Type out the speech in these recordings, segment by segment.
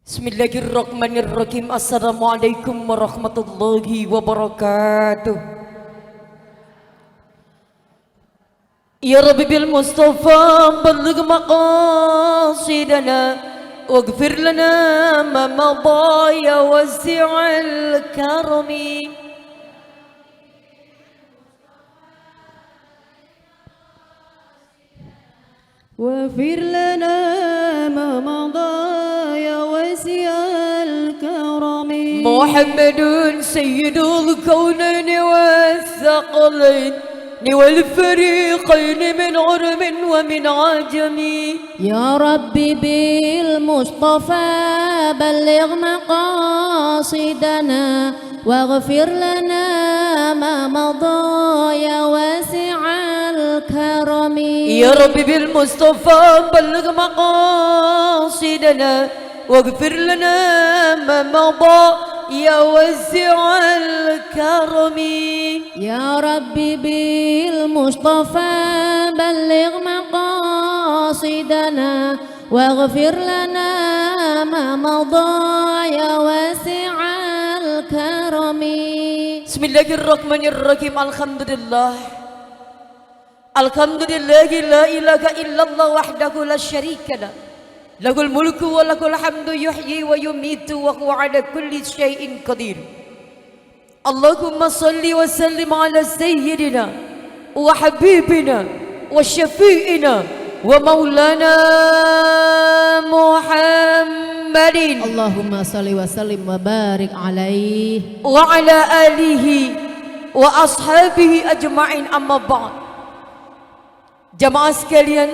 Bismillahirrahmanirrahim. Assalamualaikum warahmatullahi wabarakatuh. Ya Rabbi bil Mustafa balligh maqasidana waghfir lana ma madha ya wasi'al karami. واغفر لنا ما مضى يا واسع الكرم. محمد سيد الكونين والثقلين والفريقين من عرب ومن عجم. يا ربي بالمصطفى بلغ مقاصدنا واغفر لنا ما مضى يا واسع الكرم. يا ربي بالمصطفى بلغ مقاصدنا واغفر لنا ما مضى يا واسع الكرم. يا ربي بالمصطفى بلغ مقاصدنا واغفر لنا ما مضى يا واسع الكرم. بسم الله الرحمن الرحيم. Alhamdulillah. Alhamdulillah la ilaha illallah wahdahu la syarika lah. Lahul mulku wa lahul hamdu yuhyi wa yumitu wa huwa ala kulli syai'in qadir. Allahumma salli wa sallim ala sayyidina wa habibina wa syafi'ina wa maulana Muhammadin. Allahumma salli wa sallim wa barik alaihi wa ala alihi wa ashabihi ajma'in, amma ba'd. Jamaah sekalian,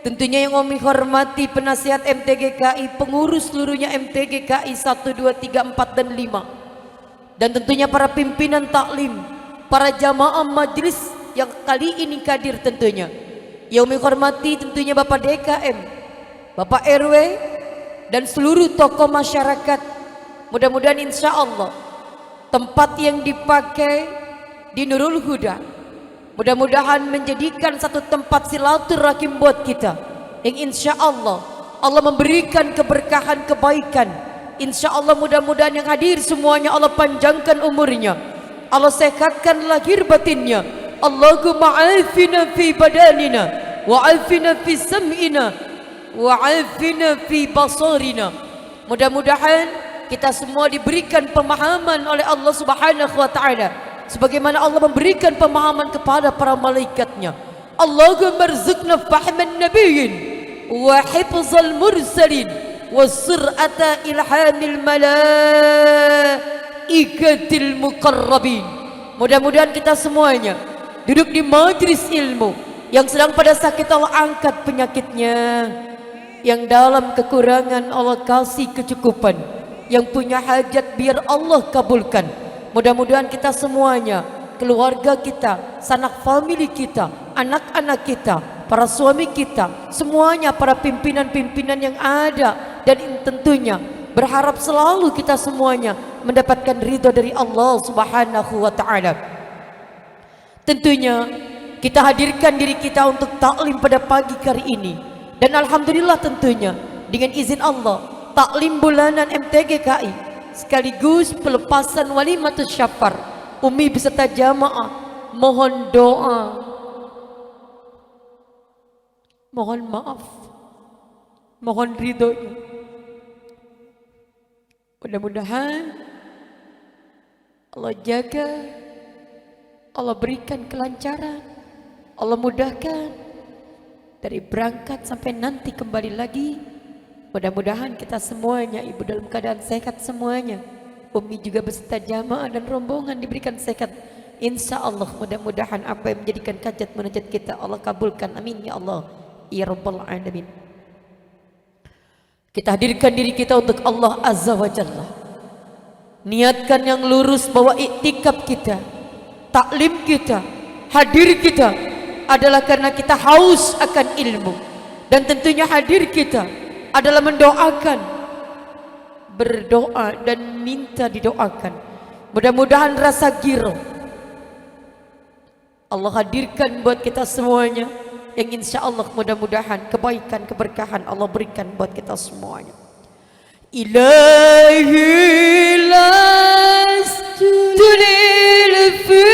tentunya yang kami hormati penasihat MTGKI, pengurus seluruhnya MTGKI 1, 2, 3, 4 dan 5, dan tentunya para pimpinan taklim, para jamaah majlis yang kali ini hadir tentunya. Yang kami hormati tentunya Bapak DKM, Bapak RW, dan seluruh tokoh masyarakat. Mudah-mudahan insya Allah tempat yang dipakai di Nurul Huda mudah-mudahan menjadikan satu tempat silaturahim buat kita, yang insya Allah Allah memberikan keberkahan, kebaikan. Insya Allah mudah-mudahan yang hadir semuanya Allah panjangkan umurnya, Allah sehatkan lahir batinnya. Allahumma afina fi badanina wa afina fi sam'ina wa afina fi basarina. Mudah-mudahan kita semua diberikan pemahaman oleh Allah Subhanahu wa ta'ala sebagaimana Allah memberikan pemahaman kepada para malaikatnya. Allahumma rzuqna fahman nabiyyin wa hifzal mursalin wa sur'ata ilhamil malaikatil muqarrabin. Mudah-mudahan kita semuanya duduk di majlis ilmu yang sedang pada sakit Allah angkat penyakitnya, yang dalam kekurangan Allah kasih kecukupan, yang punya hajat biar Allah kabulkan. Mudah-mudahan kita semuanya, keluarga kita, sanak famili kita, anak-anak kita, para suami kita, semuanya para pimpinan-pimpinan yang ada, dan tentunya berharap selalu kita semuanya mendapatkan ridha dari Allah Subhanahu wa ta'ala. Tentunya kita hadirkan diri kita untuk taklim pada pagi hari ini, dan alhamdulillah tentunya dengan izin Allah taklim bulanan MTGKI sekaligus pelepasan walimatus syafar umi beserta jamaah mohon doa, mohon maaf, mohon ridhonya. Mudah-mudahan Allah jaga, Allah berikan kelancaran, Allah mudahkan dari berangkat sampai nanti kembali lagi. Mudah-mudahan kita semuanya, ibu dalam keadaan sehat semuanya, umi juga beserta jamaah dan rombongan diberikan sehat. Insya Allah mudah-mudahan apa yang menjadikan hajat munajat kita Allah kabulkan. Amin ya Allah ya Rabbal Alamin. Kita hadirkan diri kita untuk Allah Azza wa Jalla. Niatkan yang lurus bahwa iktikaf kita, taklim kita, hadir kita adalah karena kita haus akan ilmu, dan tentunya hadir kita adalah mendoakan, berdoa dan minta didoakan. Mudah-mudahan rasa giro Allah hadirkan buat kita semuanya, yang insya Allah mudah-mudahan kebaikan, keberkahan Allah berikan buat kita semuanya. إلهي لست للفردوس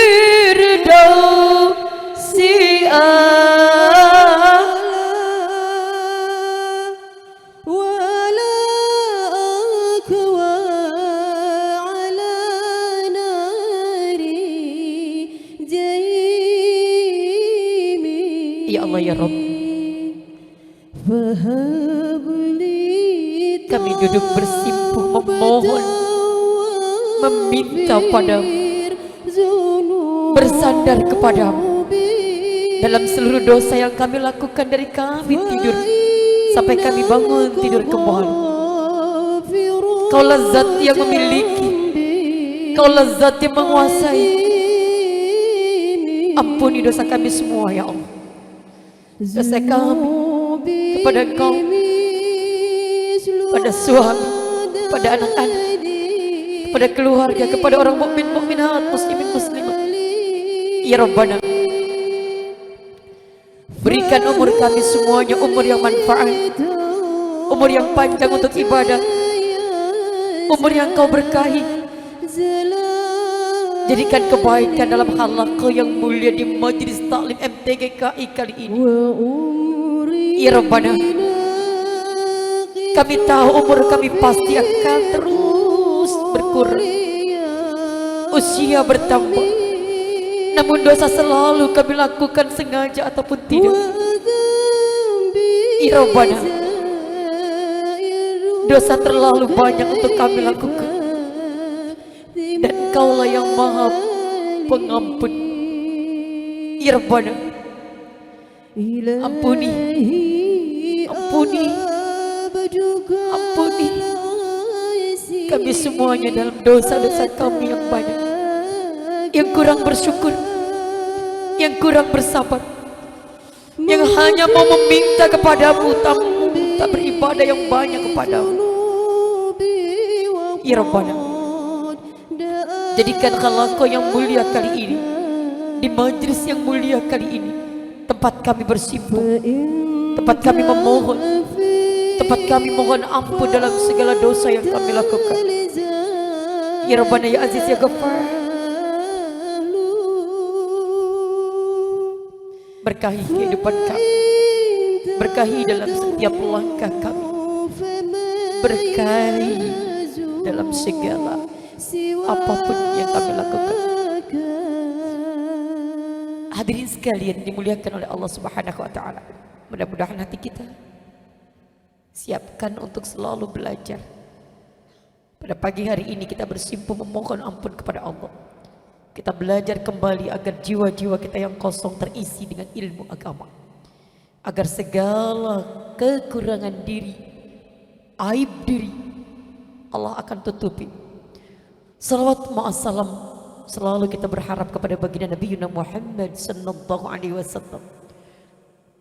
ولا أكوى على نار جيمي. Ya Allah ya Rabb, فهب لي kami duduk bersimpuh memohon, meminta padamu, bersandar kepadamu dalam seluruh dosa yang kami lakukan dari kami tidur sampai kami bangun tidur kembali. Kaulah zat yang memiliki, Kaulah zat yang menguasai. Ampuni dosa kami semua ya Allah. Dosa kami kepada Engkau, pada suami, pada anak-anak, kepada keluarga, kepada orang mukmin mukminat, muslimin muslimat. Ya Rabbana, berikan umur kami semuanya umur yang manfaat, umur yang panjang untuk ibadah, umur yang Kau berkahi. Jadikan kebaikan dalam halaqah yang mulia di Majlis Taklim MTGKI kali ini. Ya Rabbana, kami tahu umur kami pasti akan terus berkurang, usia bertambah, namun dosa selalu kami lakukan sengaja ataupun tidak. Ya Rabbana, dosa terlalu banyak untuk kami lakukan, dan Kaulah yang Maha Pengampun. Ya Rabbana, ampuni, ampuni, ampuni kami semuanya dalam dosa-dosa kami yang banyak, yang kurang bersyukur, yang kurang bersabar, yang hanya mau meminta kepadamu, tak beribadah yang banyak kepadamu. Ya Rabbana, jadikan halaqah yang mulia kali ini, di majlis yang mulia kali ini, tempat kami bersimpuh, tempat kami memohon, tempat kami mohon ampun dalam segala dosa yang kami lakukan. Ya Rabbana ya Aziz ya Ghaffar, berkahi kehidupan kami, berkahi dalam setiap langkah kami, berkahi dalam segala apapun yang kami lakukan. Hadirin sekalian dimuliakan oleh Allah Subhanahu wa taala. Mudah-mudahan hati kita siapkan untuk selalu belajar. Pada pagi hari ini kita bersimpuh memohon ampun kepada Allah. Kita belajar kembali agar jiwa-jiwa kita yang kosong terisi dengan ilmu agama, agar segala kekurangan diri, aib diri Allah akan tutupi. Salawat ma'assalam selalu kita berharap kepada baginda Nabi Muhammad sallallahu alaihi wasallam.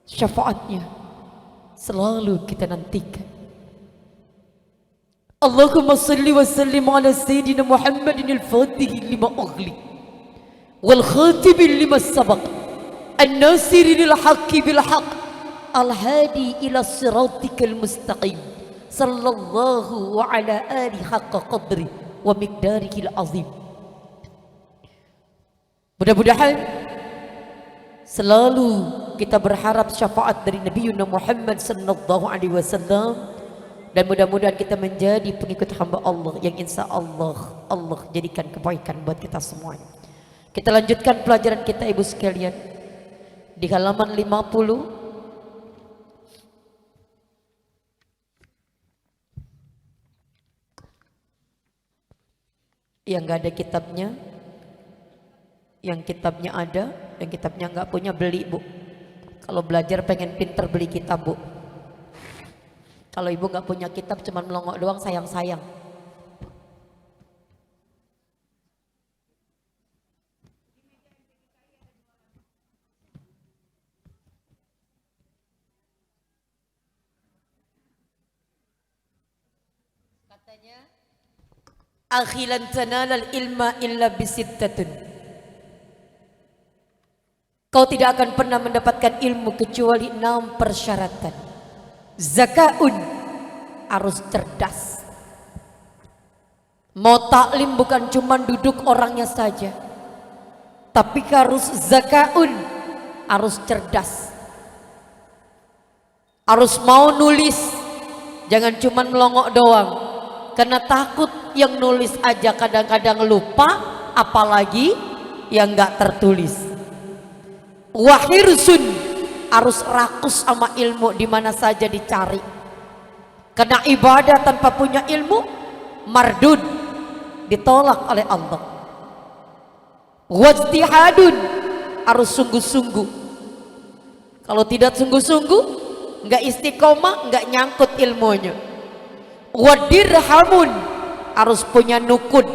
Syafaatnya selalu kita nantikan. Allahumma salli wa sallim ala sayyidina Muhammadin al-Fatih lima ughliq wal khatib lima sabaq an-nasir lil haqqi bil haqq al-hadi ila siratikal mustaqim sallallahu wa ala alihi haqqa qadri wa miqdarihil azim. Mudah-mudahan selalu kita berharap syafaat dari Nabi Muhammad sallallahu alaihi wasallam, dan mudah-mudahan kita menjadi pengikut hamba Allah yang insya Allah jadikan kebaikan buat kita semuanya. Kita lanjutkan pelajaran kita ibu sekalian di halaman 50. Yang gak ada kitabnya, yang kitabnya ada, yang kitabnya nggak punya beli bu. Kalau belajar pengen pinter beli kitab bu. Kalau ibu nggak punya kitab cuma melongok doang sayang-sayang. Katanya akhilan tanalal ilma illa bisittatin. Kau tidak akan pernah mendapatkan ilmu kecuali 6 persyaratan. Zakaun, harus cerdas. Mau taklim bukan cuma duduk orangnya saja, tapi harus zakaun, harus cerdas, harus mau nulis, jangan cuma melongok doang. Karena takut yang nulis aja kadang-kadang lupa, apalagi yang nggak tertulis. Wahirsun, harus rakus sama ilmu di mana saja dicari. Karena ibadah tanpa punya ilmu mardud, ditolak oleh Allah. Wajtihadun, harus sungguh-sungguh. Kalau tidak sungguh-sungguh, nggak istiqomah, nggak nyangkut ilmunya. Wadirhamun, harus punya nukun,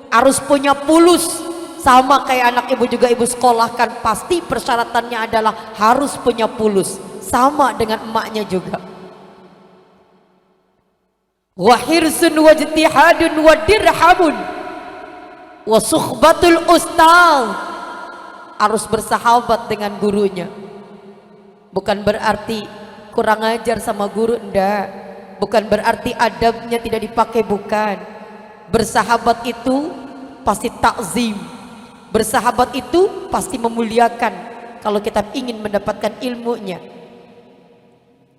harus punya pulus. Sama kayak anak ibu juga ibu sekolahkan, pasti persyaratannya adalah harus punya pulus. Sama dengan emaknya juga. Wahirsun wajtihadun wadirhamun wasukhbatul ustaz, harus bersahabat dengan gurunya. Bukan berarti kurang ajar sama guru, enggak. Bukan berarti adabnya tidak dipakai, bukan. Bersahabat itu pasti takzim, bersahabat itu pasti memuliakan kalau kita ingin mendapatkan ilmunya.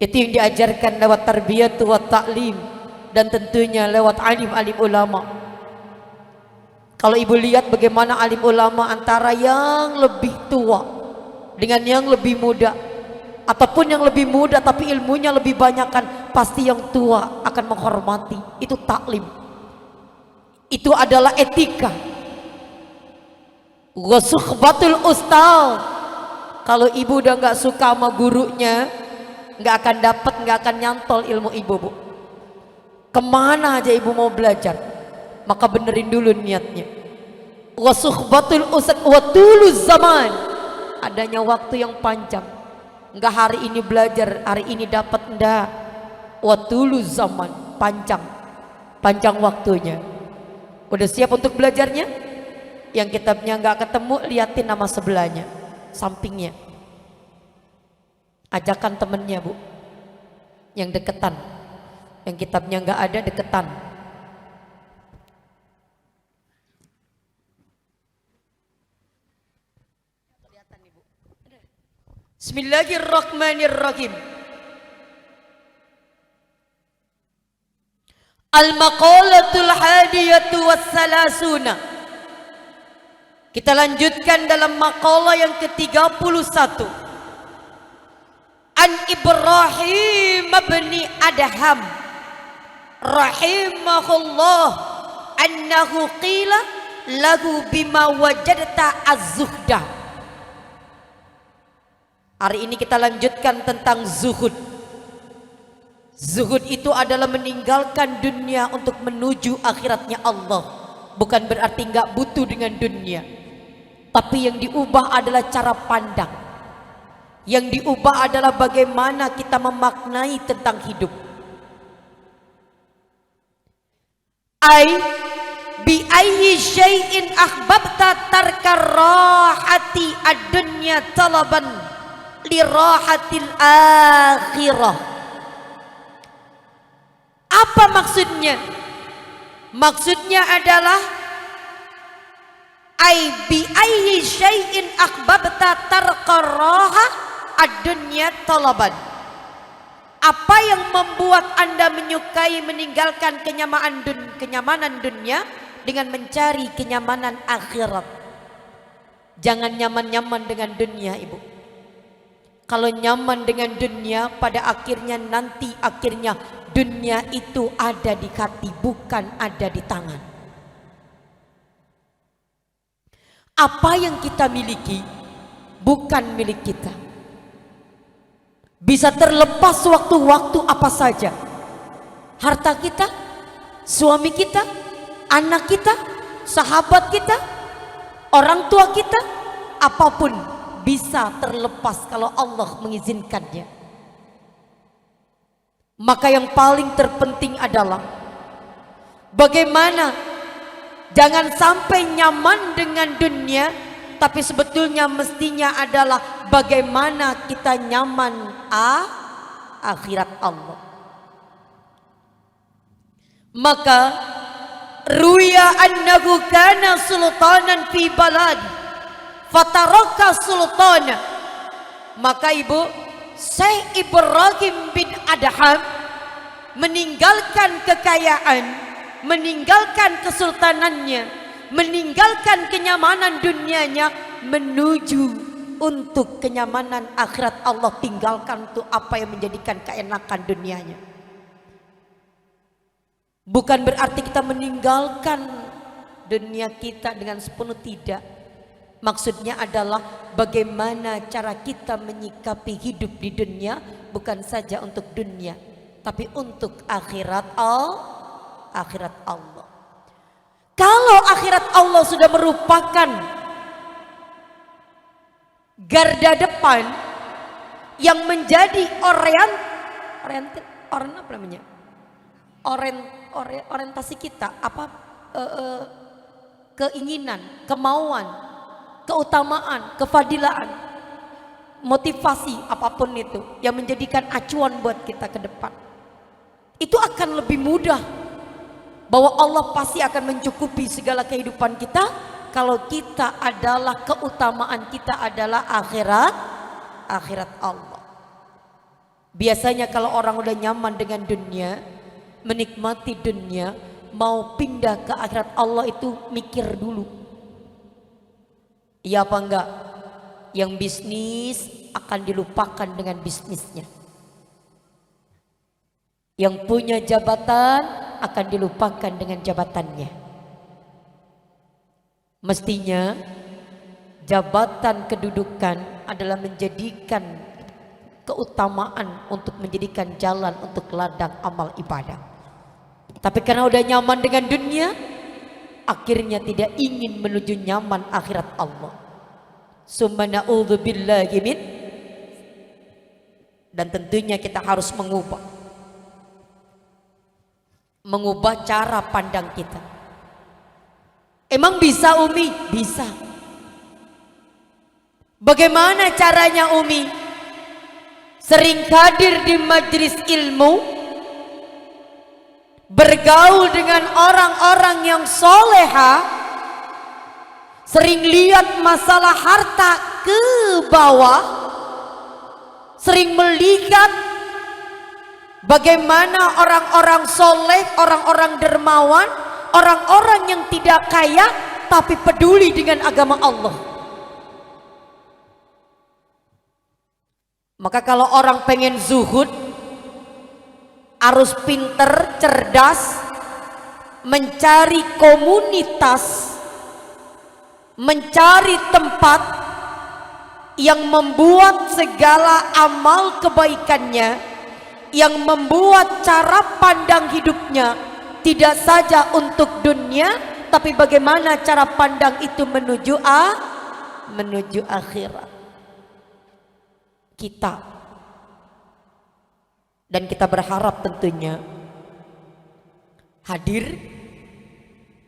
Itu yang diajarkan lewat tarbiyat wa ta'lim, dan tentunya lewat alim-alim ulama. Kalau ibu lihat bagaimana alim ulama antara yang lebih tua dengan yang lebih muda, ataupun yang lebih muda tapi ilmunya lebih banyak, kan pasti yang tua akan menghormati. Itu taklim, itu adalah etika. Wasukhbatul ustaz, kalau ibu udah nggak suka sama gurunya, nggak akan dapat, nggak akan nyantol ilmu ibu, bu. Kemana aja ibu mau belajar, maka benerin dulu niatnya. Wasukhbatul ustaz watuluz zaman, adanya waktu yang panjang. Enggak hari ini belajar, hari ini dapat, enggak. Watuluz zaman, panjang waktunya. Udah siap untuk belajarnya? Yang kitabnya enggak ketemu, liatin nama sebelahnya, sampingnya. Ajakan temennya, bu, yang deketan. Yang kitabnya enggak ada, deketan. Bismillahirrahmanirrahim. Al-maqalatul hadiyatu wassalasuna. Kita lanjutkan dalam maqalah yang ke-31. An Ibrahim bin Adham rahimahullah annahu qila lahu bima wajadta az-zuhda. Hari ini kita lanjutkan tentang zuhud. Zuhud itu adalah meninggalkan dunia untuk menuju akhiratnya Allah. Bukan berarti nggak butuh dengan dunia, tapi yang diubah adalah cara pandang. Yang diubah adalah bagaimana kita memaknai tentang hidup. Bi ayyi syai'in akhbabta tarkar rahati ad-dunya talaban lirahatil akhirah. Apa maksudnya? Maksudnya adalah bi ayyi syai'in akhbabta tarkar raha ad-dunya talaban. Apa yang membuat Anda menyukai meninggalkan kenyamanan dunia dengan mencari kenyamanan akhirat? Jangan nyaman-nyaman dengan dunia, ibu. Kalau nyaman dengan dunia, pada akhirnya nanti dunia itu ada di hati, bukan ada di tangan. Apa yang kita miliki bukan milik kita. Bisa terlepas waktu-waktu apa saja. Harta kita, suami kita, anak kita, sahabat kita, orang tua kita, apapun bisa terlepas kalau Allah mengizinkannya. Maka yang paling terpenting adalah bagaimana jangan sampai nyaman dengan dunia, tapi sebetulnya mestinya adalah bagaimana kita nyaman akhirat Allah. Maka ruya annahu kana sultanan fi balad fataraka sultana. Maka ibu, Syekh Ibrahim bin Adham meninggalkan kekayaan, meninggalkan kesultanannya, meninggalkan kenyamanan dunianya, menuju untuk kenyamanan akhirat Allah. Tinggalkan tuh apa yang menjadikan keenakan dunianya. Bukan berarti kita meninggalkan dunia kita dengan sepenuh, tidak. Maksudnya adalah bagaimana cara kita menyikapi hidup di dunia, bukan saja untuk dunia, tapi untuk akhirat Allah. Kalau akhirat Allah sudah merupakan garda depan yang menjadi orientasi kita, keinginan, kemauan, keutamaan, kefadilaan, motivasi, apapun itu yang menjadikan acuan buat kita ke depan, itu akan lebih mudah bahwa Allah pasti akan mencukupi segala kehidupan kita kalau kita adalah, keutamaan kita adalah akhirat Allah. Biasanya kalau orang udah nyaman dengan dunia, menikmati dunia, mau pindah ke akhirat Allah itu mikir dulu. Iya apa enggak? Yang bisnis akan dilupakan dengan bisnisnya. Yang punya jabatan akan dilupakan dengan jabatannya. Mestinya jabatan kedudukan adalah menjadikan keutamaan untuk menjadikan jalan untuk ladang amal ibadah. Tapi karena udah nyaman dengan dunia, akhirnya tidak ingin menuju nyaman akhirat Allah. Summa na'udzubillahi min. Dan tentunya kita harus mengubah cara pandang kita. Emang bisa Umi? Bisa. Bagaimana caranya Umi? Sering hadir di majelis ilmu, bergaul dengan orang-orang yang soleha, sering lihat masalah harta ke bawah, sering melihat bagaimana orang-orang soleh, orang-orang dermawan, orang-orang yang tidak kaya tapi peduli dengan agama Allah. Maka kalau orang pengen zuhud, harus pinter, cerdas, mencari komunitas, mencari tempat yang membuat segala amal kebaikannya, yang membuat cara pandang hidupnya tidak saja untuk dunia, tapi bagaimana cara pandang itu menuju akhirat kita. Dan kita berharap tentunya hadir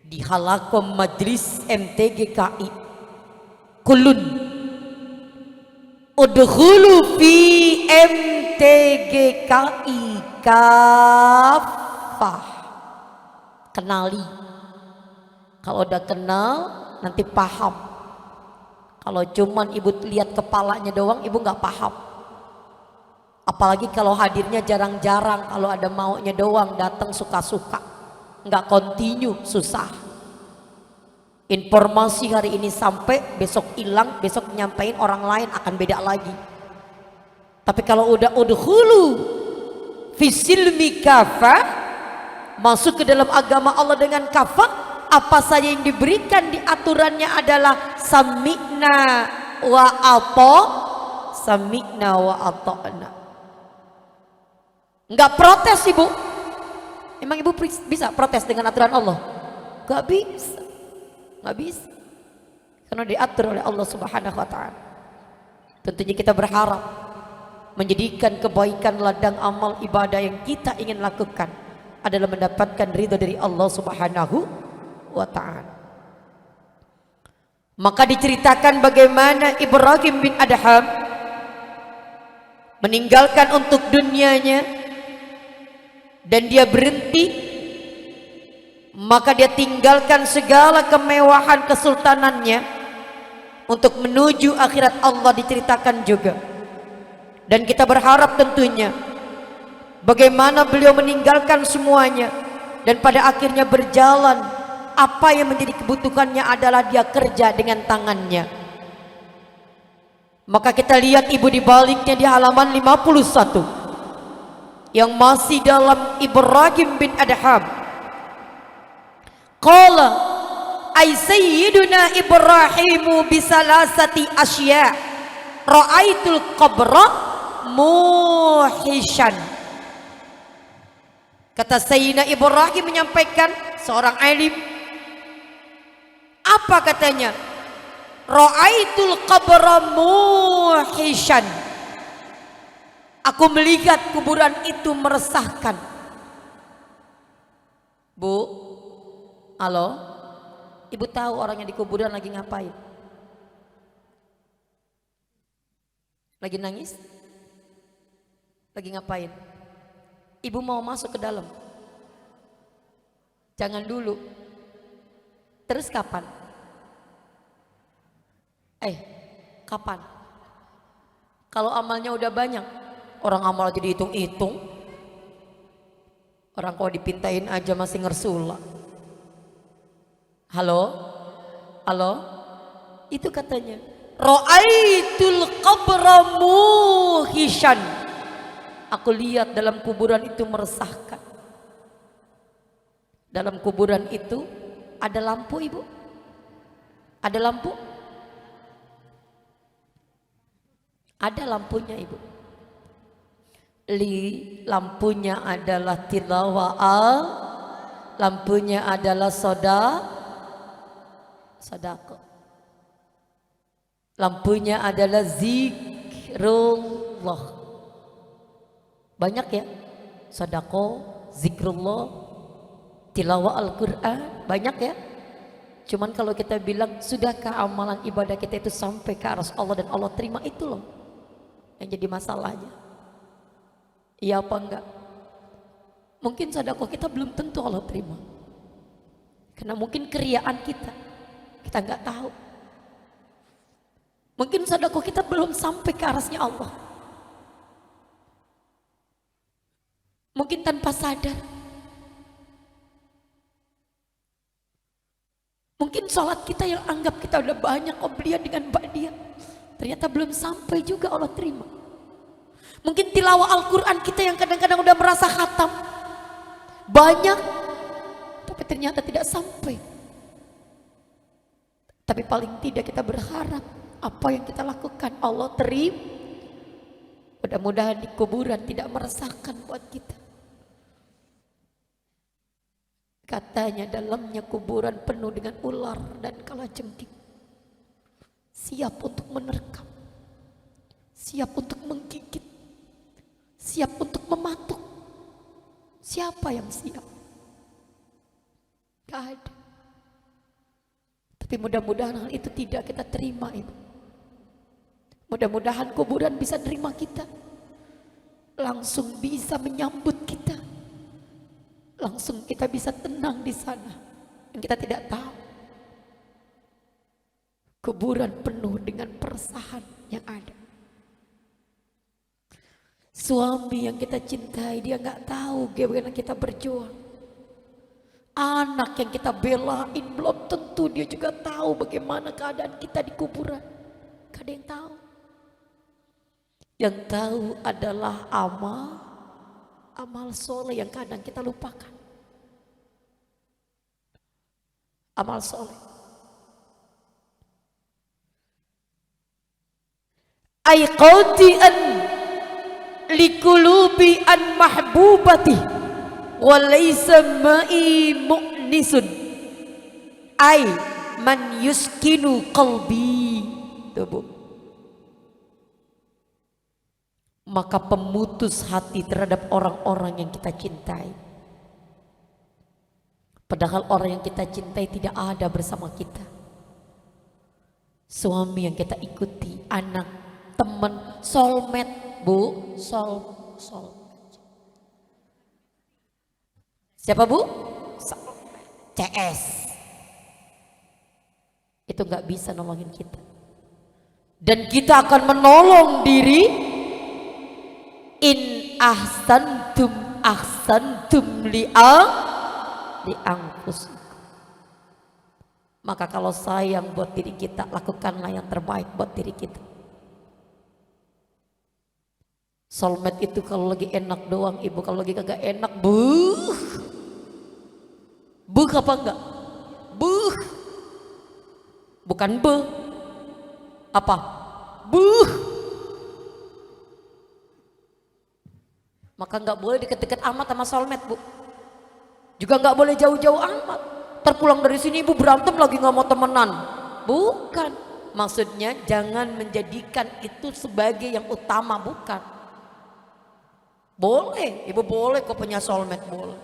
di halakom majlis MTGKI. Kulun udkhulu fi MTGKI kafah. Kenali. Kalau udah kenal nanti paham. Kalau cuman ibu lihat kepalanya doang, ibu nggak paham. Apalagi kalau hadirnya jarang-jarang, kalau ada maunya doang, datang suka-suka, nggak kontinu, susah. Informasi hari ini sampai, besok hilang, besok nyampein orang lain akan beda lagi. Tapi kalau udah udhulu fisilmi kafah, masuk ke dalam agama Allah dengan kafah, apa saja yang diberikan di aturannya adalah sami'na wa ata'na. Enggak protes ibu. Emang ibu bisa protes dengan aturan Allah? Enggak bisa. Enggak bisa. Karena diatur oleh Allah Subhanahu wa taala. Tentunya kita berharap menjadikan kebaikan ladang amal ibadah yang kita ingin lakukan adalah mendapatkan ridha dari Allah Subhanahu wa taala. Maka diceritakan bagaimana Ibrahim bin Adham meninggalkan untuk dunianya dan dia berhenti maka dia tinggalkan segala kemewahan kesultanannya untuk menuju akhirat Allah, diceritakan juga. Dan kita berharap tentunya bagaimana beliau meninggalkan semuanya dan pada akhirnya berjalan, apa yang menjadi kebutuhannya adalah dia kerja dengan tangannya. Maka kita lihat ibu di baliknya di halaman 51 yang masih dalam Ibrahim bin Adham. Qala ay sayyiduna Ibrahimu bisalasati asya ra'aitul qabra muhishan. Kata Sayyidina Ibrahim menyampaikan, seorang alim, apa katanya? Ra'aitul qabra muhishan. Aku melihat kuburan itu meresahkan. Bu, halo, ibu tahu orang yang di kuburan lagi ngapain? Lagi nangis? Lagi ngapain? Ibu mau masuk ke dalam? Jangan dulu. Terus kapan? Kapan? Kalau amalnya udah banyak, orang amal aja dihitung-hitung. Orang kalau dipintain aja masih ngersula. Halo? Halo? Itu katanya ra'aitul qabra muhishan. Aku lihat dalam kuburan itu meresahkan. Dalam kuburan itu ada lampu, ibu? Ada lampu? Ada lampunya, ibu. Lampunya adalah tilawah, lampunya adalah sedekah. Lampunya adalah zikrullah. Banyak ya, sedekah, zikrullah, tilawah Al-Quran, banyak ya. Cuman kalau kita bilang, sudahkah amalan ibadah kita itu sampai ke arsy Allah dan Allah terima, itu loh yang jadi masalahnya. Iya apa enggak? Mungkin sedekah kita belum tentu Allah terima, karena mungkin keriaan kita enggak tahu. Mungkin sedekah kita belum sampai ke arasnya Allah, mungkin tanpa sadar. Mungkin sholat kita yang anggap kita udah banyak qobliyah dengan ba'diyah, ternyata belum sampai juga Allah terima. Mungkin tilawah Al-Quran kita yang kadang-kadang udah merasa khatam banyak, tapi ternyata tidak sampai. Tapi paling tidak kita berharap apa yang kita lakukan Allah terima. Mudah-mudahan di kuburan tidak meresahkan buat kita. Katanya dalamnya kuburan penuh dengan ular dan kalajengking, siap untuk menerkam, siap untuk menggigit, siap untuk mematuk. Siapa yang siap? Gak ada. Tapi mudah-mudahan hal itu tidak kita terima, ibu. Mudah-mudahan kuburan bisa terima kita, langsung bisa menyambut kita, langsung kita bisa tenang di sana. Yang kita tidak tahu, kuburan penuh dengan peresahan yang ada. Suami yang kita cintai, dia nggak tahu bagaimana kita berjuang. Anak yang kita belain, belum tentu dia juga tahu bagaimana keadaan kita di kuburan. Gak ada yang tahu. Yang tahu adalah amal soleh yang kadang kita lupakan. Amal soleh. Aiqati'an likulubi an mahbubati walaysa ma'i mu'nisun ay man yuskinu qalbi. Tuh, maka pemutus hati terhadap orang-orang yang kita cintai, padahal orang yang kita cintai tidak ada bersama kita. Suami yang kita ikuti, anak, teman, soulmate, bu, soulmate. Siapa bu? Soulmate. CS. Itu nggak bisa nolongin kita. Dan kita akan menolong diri. In ahsantum li'anfusikum. Maka kalau sayang buat diri kita, lakukanlah yang terbaik buat diri kita. Soulmate itu kalau lagi enak doang ibu, kalau lagi kagak enak buh apa enggak? Bukan apa? Maka nggak boleh deket-deket amat sama soulmate bu. Juga nggak boleh jauh-jauh amat. Terpulang dari sini ibu berantem lagi nggak mau temenan. Bukan. Maksudnya jangan menjadikan itu sebagai yang utama, bukan. Boleh, ibu boleh kok punya soulmate, boleh.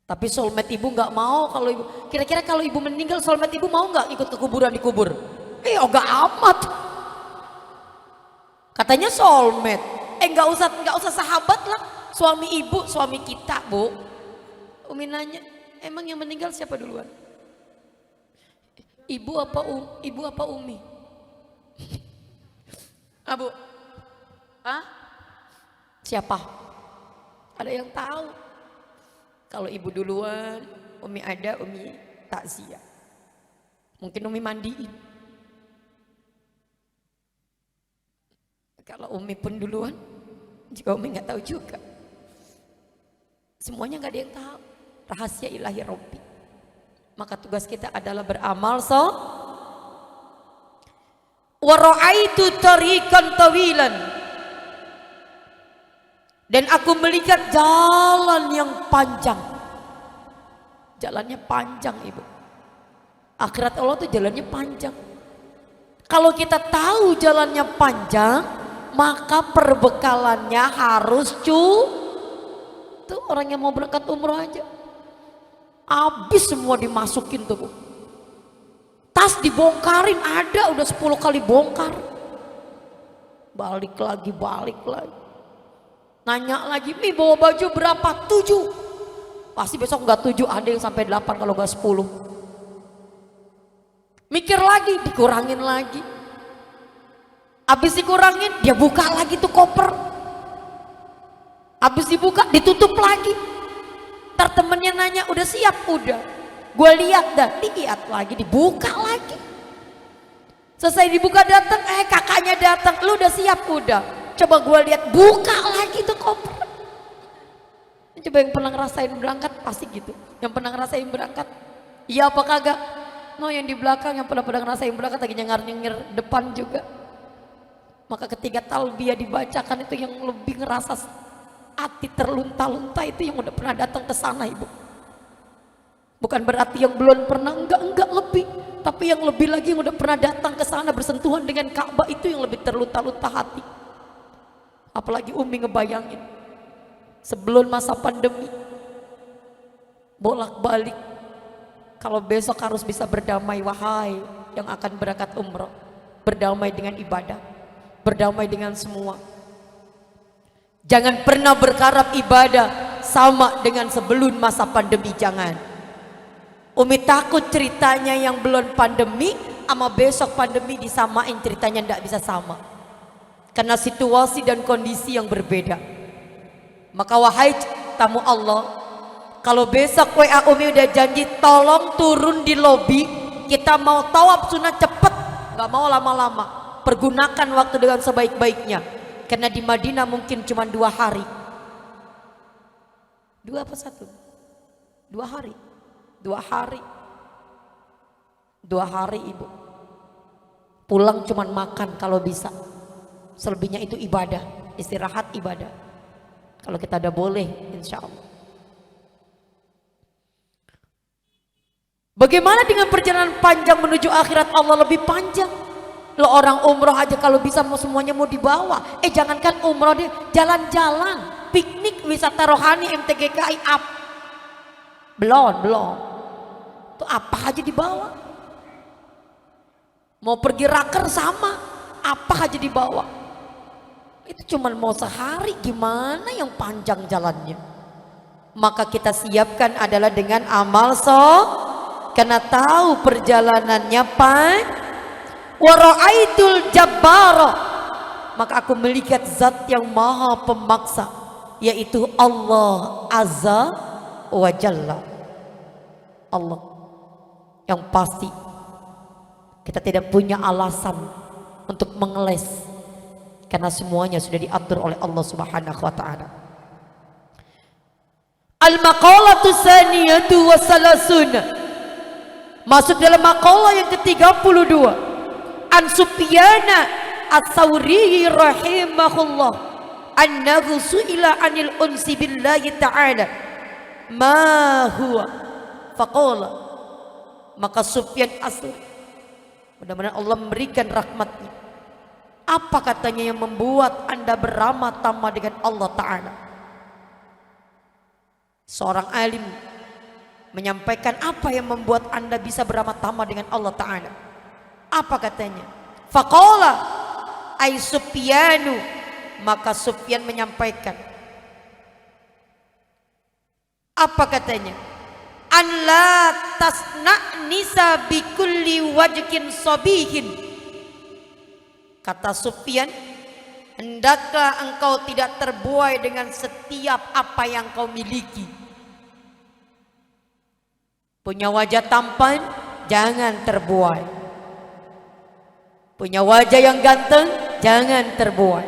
Tapi soulmate ibu nggak mau kalau ibu, kira-kira kalau ibu meninggal soulmate ibu mau nggak ikut ke kuburan dikubur? Nggak amat. Katanya soulmate, nggak usah sahabat lah, suami ibu, suami kita bu. Umi nanya, emang yang meninggal siapa duluan? Ibu apa Umi? Bu? Siapa? Ada yang tahu? Kalau ibu duluan, Umi ada, Umi takziah. Mungkin Umi mandiin. Kalau Umi pun duluan, juga Umi nggak tahu juga. Semuanya nggak ada yang tahu. Rahasia ilahi Rabbi. Maka tugas kita adalah beramal wa ra'aitu tariqan tawilan, dan aku melihat jalan yang panjang. Jalannya panjang ibu. Akhirat Allah tuh jalannya panjang. Kalau kita tahu jalannya panjang, maka perbekalannya harus tuh orang yang mau berangkat umroh aja habis semua dimasukin tuh bu. Tas dibongkarin ada udah 10 kali bongkar. Balik lagi. Nanya lagi, "Mi bawa baju berapa?" 7. Pasti besok enggak 7, ada yang sampai 8 kalau enggak 10. Mikir lagi, dikurangin lagi. Habis dikurangin, dia buka lagi tuh koper. Habis dibuka, ditutup lagi. Ntar temennya nanya, "Udah siap?" "Udah." Gue lihat dah, dilihat lagi, dibuka lagi. Selesai dibuka datang, kakaknya datang, "Lu udah siap?" "Udah." Coba gue lihat, buka lagi tuh koper. Coba yang pernah ngerasain berangkat pasti gitu. Yang pernah ngerasain berangkat, iya apa kagak? No, yang di belakang yang pernah ngerasain berangkat lagi nyengir depan juga. Maka ketika talbiyah dibacakan itu yang lebih ngerasa hati terlunta-lunta itu yang udah pernah datang ke sana ibu. Bukan berarti yang belum pernah, enggak lebih. Tapi yang lebih lagi yang udah pernah datang ke sana bersentuhan dengan Ka'bah itu yang lebih terlunta-lunta hati. Apalagi Umi ngebayangin sebelum masa pandemi bolak-balik, kalau besok harus bisa berdamai, wahai yang akan berangkat umroh, berdamai dengan ibadah, berdamai dengan semua. Jangan pernah berharap ibadah sama dengan sebelum masa pandemi, jangan. Umi takut ceritanya yang belum pandemi sama besok pandemi disamain, ceritanya tidak bisa sama karena situasi dan kondisi yang berbeda. Maka wahai tamu Allah, kalau besok WA Umi udah janji tolong turun di lobi, kita mau tawaf sunat cepet, nggak mau lama-lama, pergunakan waktu dengan sebaik-baiknya, karena di Madinah mungkin cuma 2 hari. 2 apa 1? 2 hari. 2 hari. 2 hari ibu. Pulang cuman makan kalau bisa. Selebihnya itu ibadah, istirahat ibadah. Kalau kita udah boleh, insya Allah. Bagaimana dengan perjalanan panjang menuju akhirat Allah lebih panjang? Lo orang umroh aja kalau bisa mau semuanya mau dibawa. Jangankan umroh, dia jalan-jalan, piknik, wisata rohani MTGKI up. Belum. Tuh apa aja dibawa. Mau pergi raker sama, apa aja dibawa. Itu cuman mau sehari, gimana yang panjang jalannya. maka kita siapkan adalah dengan amal karena tahu perjalanannya wa ra'aitul jabbara, maka aku melihat zat yang maha pemaksa, yaitu Allah Azza wa Jalla. Allah yang pasti kita tidak punya alasan untuk mengeles, karena semuanya sudah diatur oleh Allah Subhanahu wa taala. Al-maqalatu saniyatu wa salasuna, masuk dalam maqalah yang ke-32. An Sufyana Ats-Tsauri rahimahullah annahu su'ila 'anil unsi billahi ta'ala ma huwa faqala, maka Sufyan Ats-Tsauri, mudah-mudahan Allah memberikan rahmatnya, apa katanya yang membuat Anda beramah tamah dengan Allah Ta'ala? Seorang alim menyampaikan apa yang membuat Anda bisa beramah tamah dengan Allah Ta'ala. Apa katanya? Faqala ay Sufyanu, maka Sufyan menyampaikan, apa katanya? An la tasna nisa bi kulli wajhin sabihin. Kata Sufyan, hendaklah engkau tidak terbuai dengan setiap apa yang kau miliki. Punya wajah tampan, jangan terbuai. Punya wajah yang ganteng, jangan terbuai.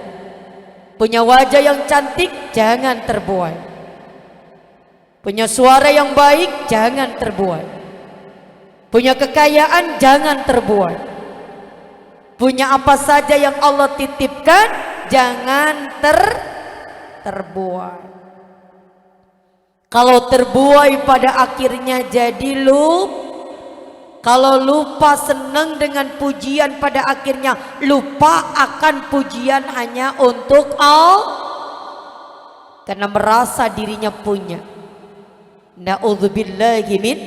Punya wajah yang cantik, jangan terbuai. Punya suara yang baik, jangan terbuai. Punya kekayaan, jangan terbuai. Punya apa saja yang Allah titipkan, jangan terbuai. Kalau terbuai pada akhirnya jadi kalau lupa senang dengan pujian, pada akhirnya lupa akan pujian hanya untuk Allah, karena merasa dirinya punya. Na'udzubillahi min,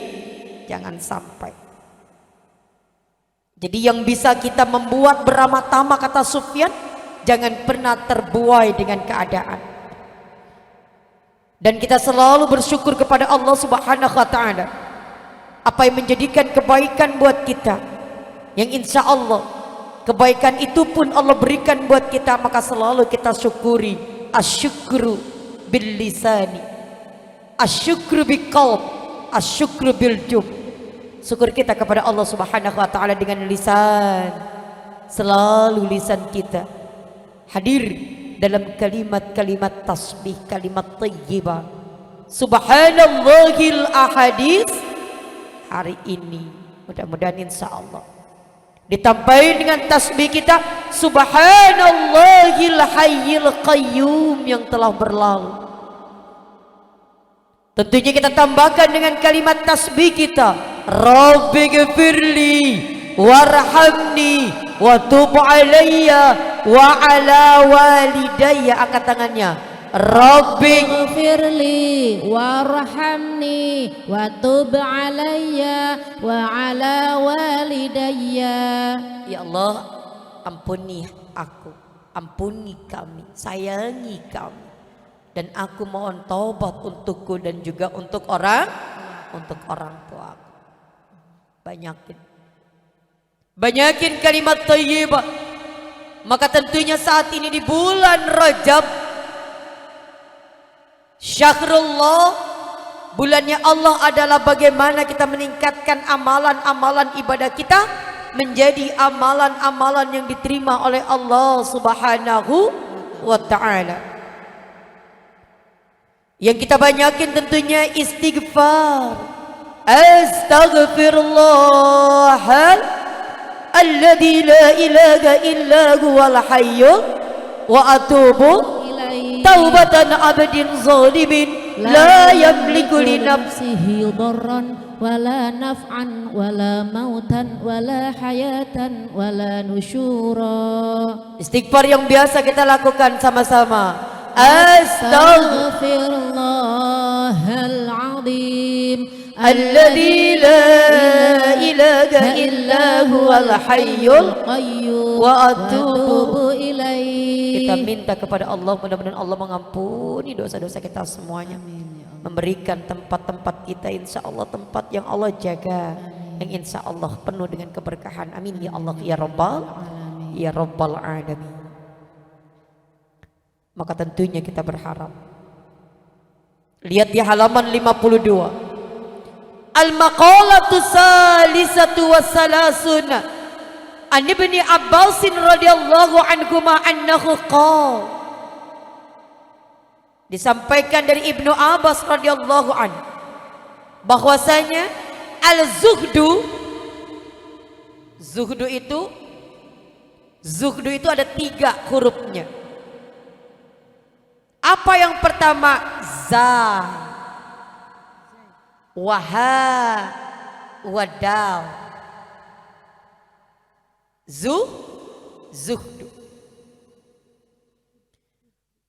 jangan sampai. Jadi yang bisa kita membuat beramah tamah, kata Sufyan, jangan pernah terbuai dengan keadaan. Dan kita selalu bersyukur kepada Allah Subhanahu wa taala apa yang menjadikan kebaikan buat kita, yang insya Allah kebaikan itu pun Allah berikan buat kita, maka selalu kita syukuri. Asyukru bil lisani, asyukru bil qalb, asyukru bil jub. Syukur kita kepada Allah Subhanahu wa taala dengan lisan, selalu lisan kita hadir dalam kalimat-kalimat tasbih, kalimat thayyibah. Subhanallahil ahadits. Hari ini mudah-mudahan insya Allah ditambahin dengan tasbih kita Subhanallahil hayyil qayyum yang telah berlalu. Tentunya kita tambahkan dengan kalimat tasbih kita Rabbighfirli warhamni wa tub alayya wa ala walidayya. Angkat tangannya. Rabbighfirli warhamni wa tub alayya wa ala walidayya. Ya Allah, ampuni aku, ampuni kami, sayangi kami, dan aku mohon taubat untukku dan juga untuk orang tua. Banyakin kalimat thayyibah. Maka tentunya saat ini di bulan Rajab, Syahrullah, bulannya Allah, adalah bagaimana kita meningkatkan amalan-amalan ibadah kita menjadi amalan-amalan yang diterima oleh Allah Subhanahu wa taala. Yang kita banyakin tentunya istighfar. Astaghfirullahal alladzi la ilaha illa huwal hayyul wa atubu taubatan abdin zalimin la yamliku li nafsihi darran wala naf'an wala mautan wala hayatan wala nusyura. Istighfar yang biasa kita lakukan sama-sama. Astaghfirullahal azim alladzi la ilaha illa huwal hayyul qayyum wa atubu ilaihi. Kita minta kepada Allah, mudah-mudahan Allah mengampuni dosa-dosa kita semuanya. Amin ya Allah. memberikan tempat-tempat kita insya Allah tempat yang Allah jaga, yang insya Allah penuh dengan keberkahan. Amin ya Allah ya Rabbal Alamin. Maka tentunya kita berharap, lihat di halaman 52, al-maqalatu salisatu wassalasuna an ibni Abbasin radhiyallahu anhuma annahu qala, disampaikan dari Ibnu Abbas radhiyallahu anhu bahwasanya zuhdu itu ada 3 hurufnya. Apa yang pertama? Za, waha, wadal. Zuhdu.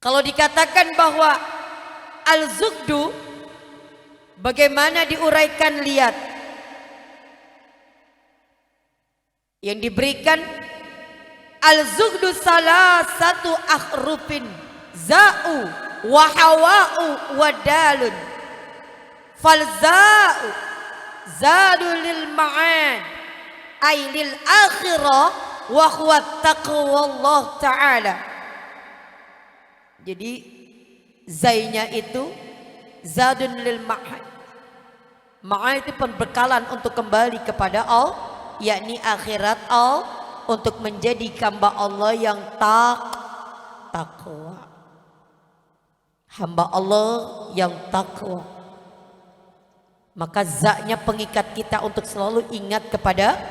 Kalau dikatakan bahwa al-zuhdu, bagaimana diuraikan? Lihat yang diberikan, al-zuhdu salah satu akhrufin, za'u wa hawa'u wa dalun, fal za'u zadu lil ma'an ay lil akhirah wa huwa taqwallah ta'ala. Jadi zainya itu zadun lil ma'an, ma'an itu pembekalan untuk kembali kepada Allah, yakni akhirat Allah, untuk menjadi hamba Allah yang takwa, hamba Allah yang takwa. Maka zaknya pengikat kita untuk selalu ingat kepada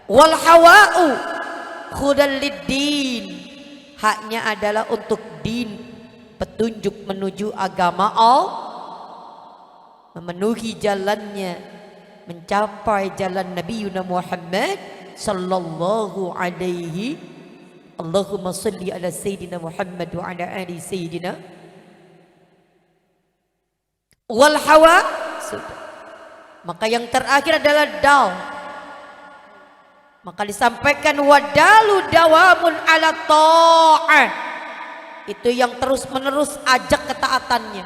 wal hawa'u hudal lid-din, haknya adalah untuk din, petunjuk menuju agama Allah, memenuhi jalannya, mencapai jalan Nabi Muhammad sallallahu alaihi. Allahumma salli ala sayyidina Muhammad wa ala ali sayyidina. Wal hawa, maka yang terakhir adalah dal. Maka disampaikan wadalu dawamun ala ta'ah, itu yang terus menerus ajak ketaatannya.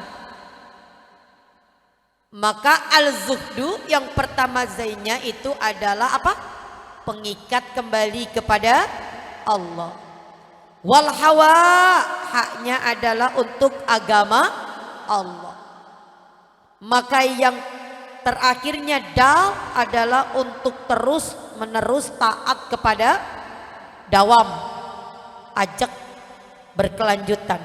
Maka al-zuhdu yang pertama zainya itu adalah apa? Pengikat kembali kepada Allah. Wal hawa, haknya adalah untuk agama Allah. Maka yang terakhirnya dal adalah untuk terus menerus taat kepada dawam, ajak berkelanjutan.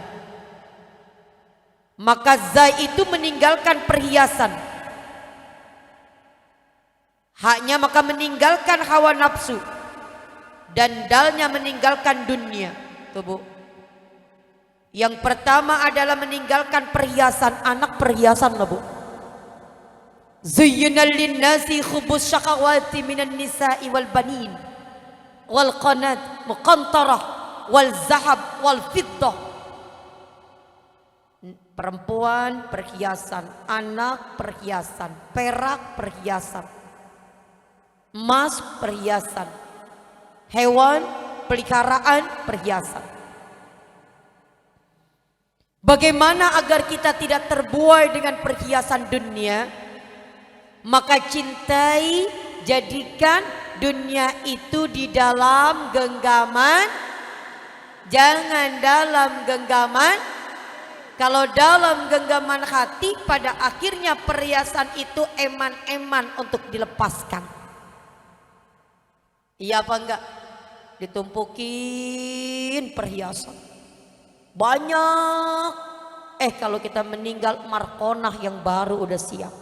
Maka zai itu meninggalkan perhiasan, haknya maka meninggalkan hawa nafsu, dan dalnya meninggalkan dunia. Tuh Bu, yang pertama adalah meninggalkan perhiasan, anak perhiasan lah Bu. Zuyyina lin-nasi hubus syakawati minan nisa'i wal banin wal qanat muqantarah wal zahab wal fiddah. Perempuan perhiasan, anak perhiasan, perak perhiasan, emas perhiasan, hewan peliharaan perhiasan. Bagaimana agar kita tidak terbuai dengan perhiasan dunia? Maka cintai, jadikan dunia itu di dalam genggaman, jangan dalam genggaman. Kalau dalam genggaman hati, pada akhirnya perhiasan itu eman-eman untuk dilepaskan. Iya apa enggak? Ditumpukin perhiasan banyak. Kalau kita meninggal, markonah yang baru udah siap.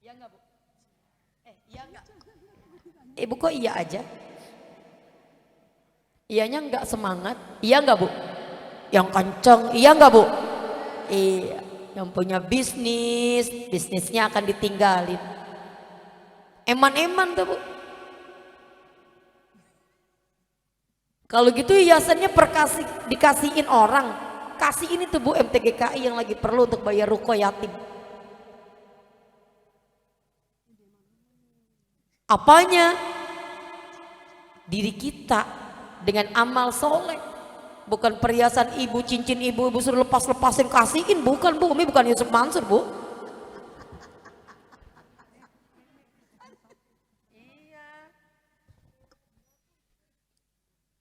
Iya enggak Bu? Iya enggak? Ibu kok iya aja? Iyanya enggak semangat? Iya enggak Bu? Yang kenceng, iya enggak Bu? Iya. Yang punya bisnisnya akan ditinggalin. Eman-eman tuh Bu. Kalau gitu hiasannya dikasihin orang. Kasih ini tuh Bu, MTGKI yang lagi perlu untuk bayar ruko yatim. Apanya? Diri kita dengan amal soleh, Bukan perhiasan ibu, cincin ibu, ibu suruh lepas-lepasin kasihin, bukan Bu. Umi bukan Yusuf Mansur Bu.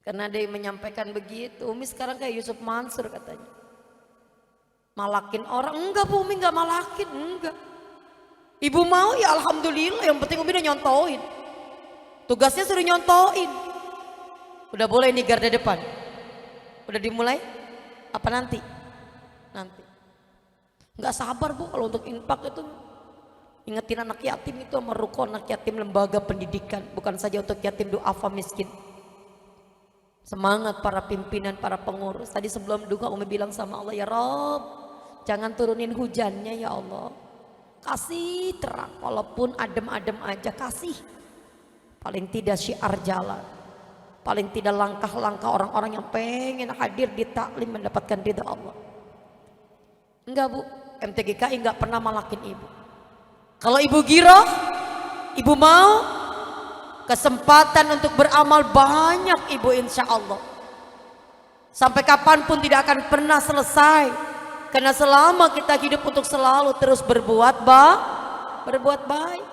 Karena ada yang menyampaikan begitu, Umi sekarang kayak Yusuf Mansur katanya. Malakin orang, enggak Bu, Umi enggak malakin, enggak. Ibu mau ya alhamdulillah, yang penting Umi udah nyontoin. Tugasnya suruh nyontoin. Udah boleh nih garda depan. Udah dimulai? Apa nanti? Nanti. Enggak sabar Bu kalau untuk infak itu. Ingetin anak yatim itu sama rukun anak yatim lembaga pendidikan, bukan saja untuk yatim duafa miskin. Semangat para pimpinan, para pengurus. Tadi sebelum duka Umi bilang sama Allah, ya Rob, jangan turunin hujannya ya Allah. Kasih terang, walaupun adem-adem aja kasih. Paling tidak syiar jalan. Paling tidak langkah-langkah orang-orang yang pengen hadir di taklim mendapatkan ridha Allah. Enggak Bu, MTGKI enggak pernah malakin ibu. Kalau ibu giroh, ibu mau kesempatan untuk beramal banyak ibu insya Allah. Sampai kapanpun tidak akan pernah selesai. Karena selama kita hidup untuk selalu terus berbuat baik.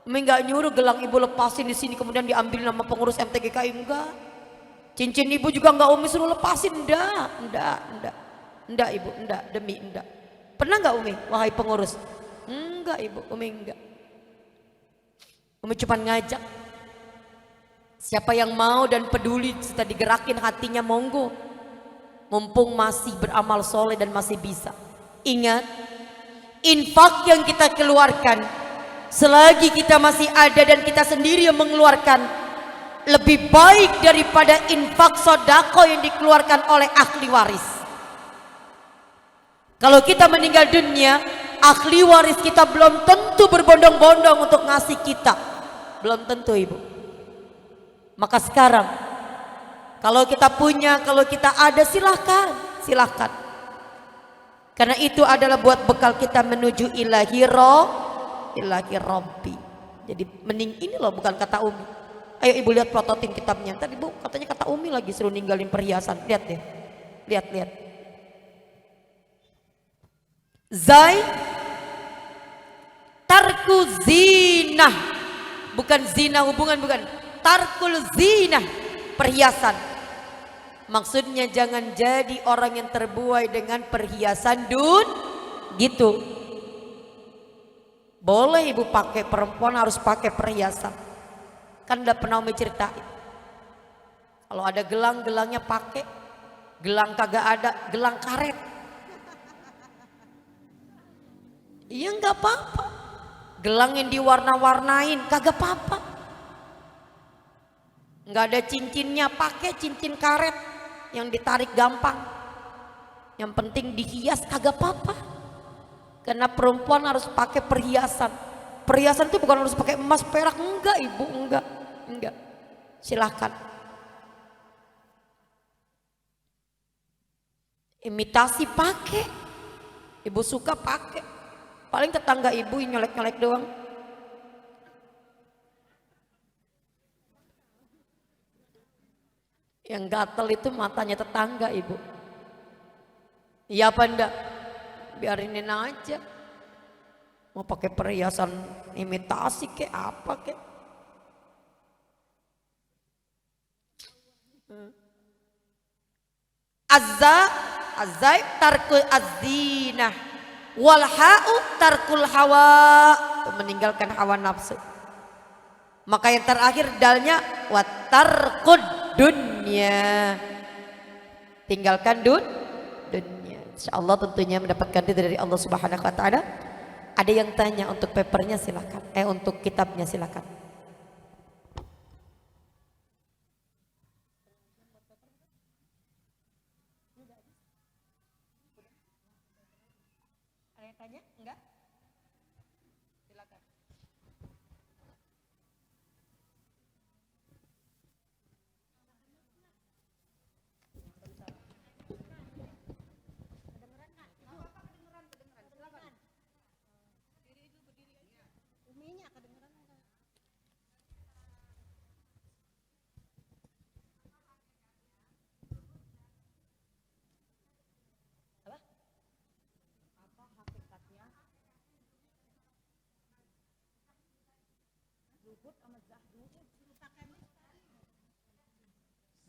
Umi nggak nyuruh gelang ibu lepasin di sini kemudian diambil nama pengurus MTGKI, enggak. Cincin ibu juga enggak Umi suruh lepasin, enggak ibu, enggak, demi enggak. Pernah enggak Umi, wahai pengurus? Enggak ibu, Umi enggak. Umi cuma ngajak. Siapa yang mau dan peduli serta digerakin hatinya monggo. Mumpung masih beramal soleh dan masih bisa. Ingat, infak yang kita keluarkan selagi kita masih ada dan kita sendiri yang mengeluarkan lebih baik daripada infak sodako yang dikeluarkan oleh ahli waris. Kalau kita meninggal dunia, ahli waris kita belum tentu berbondong-bondong untuk ngasih kita, belum tentu ibu. Maka sekarang kalau kita punya, kalau kita ada, silahkan. Karena itu adalah buat bekal kita menuju ilahi Rabbi. Jadi mending ini loh, bukan kata Umi. Ayo ibu lihat prototip kitabnya. Tadi bu katanya kata Umi lagi suruh ninggalin perhiasan. Lihat deh, lihat. Zai tarku zinah, bukan zina hubungan, bukan. Tarkul zinah, perhiasan. Maksudnya jangan jadi orang yang terbuai dengan perhiasan gitu. Boleh ibu pakai, perempuan harus pakai perhiasan. Kan udah pernah Umi ceritain. Kalau ada gelangnya pakai, gelang kagak ada, gelang karet. Iya nggak apa-apa. Gelang yang diwarna-warnain kagak apa-apa. Nggak ada cincinnya, pakai cincin karet yang ditarik gampang. Yang penting dihias kagak apa-apa. Karena perempuan harus pakai perhiasan. Perhiasan itu bukan harus pakai emas, perak, enggak ibu, enggak. Silahkan. Imitasi pakai. Ibu suka pakai. Paling tetangga ibu yang nyolek-nyolek doang. Yang gatel itu matanya tetangga ibu. Iya apa enggak? Biarinin aja. Mau pakai perhiasan imitasi kek apa kek. Azzaib tarkul azzinah, wal ha'u tarkul hawa, meninggalkan hawa nafsu. Maka yang terakhir dalnya wa tarkud dunya, tinggalkan dunia. Insyaallah tentunya mendapatkan ridha dari Allah Subhanahu wa taala. Ada yang tanya untuk papernya silakan. Untuk kitabnya silakan. Ada yang tanya? Enggak? Silakan.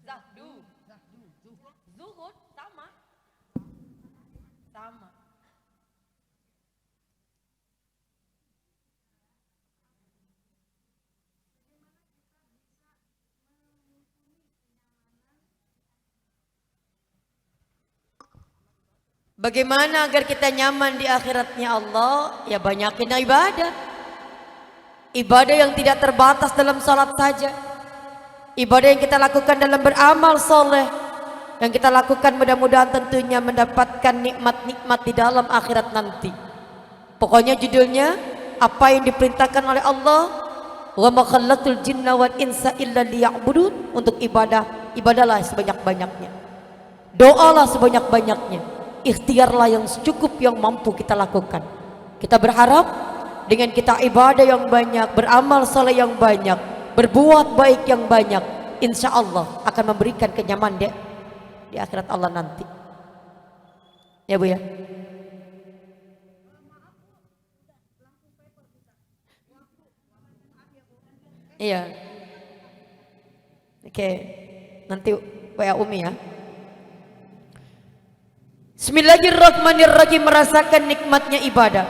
Zahdu. Zuhud sama. Sama. Bagaimana agar kita nyaman di akhiratnya Allah? Ya banyakin ibadah. Ibadah yang tidak terbatas dalam salat saja. Ibadah yang kita lakukan dalam beramal soleh. Yang kita lakukan mudah-mudahan tentunya mendapatkan nikmat-nikmat di dalam akhirat nanti. Pokoknya judulnya apa yang diperintahkan oleh Allah. Wa ma khalaqtul jinna wal insa illa liya'budun. Untuk ibadah, ibadahlah sebanyak-banyaknya. Doalah sebanyak-banyaknya. Ikhtiarlah yang cukup yang mampu kita lakukan. Kita berharap dengan kita ibadah yang banyak, beramal soleh yang banyak, berbuat baik yang banyak, insya Allah akan memberikan kenyamanan di akhirat Allah nanti. Ya Bu ya. Iya. Oke. Nanti WA Umi ya. Bismillahirrahmanirrahim. Merasakan nikmatnya ibadah.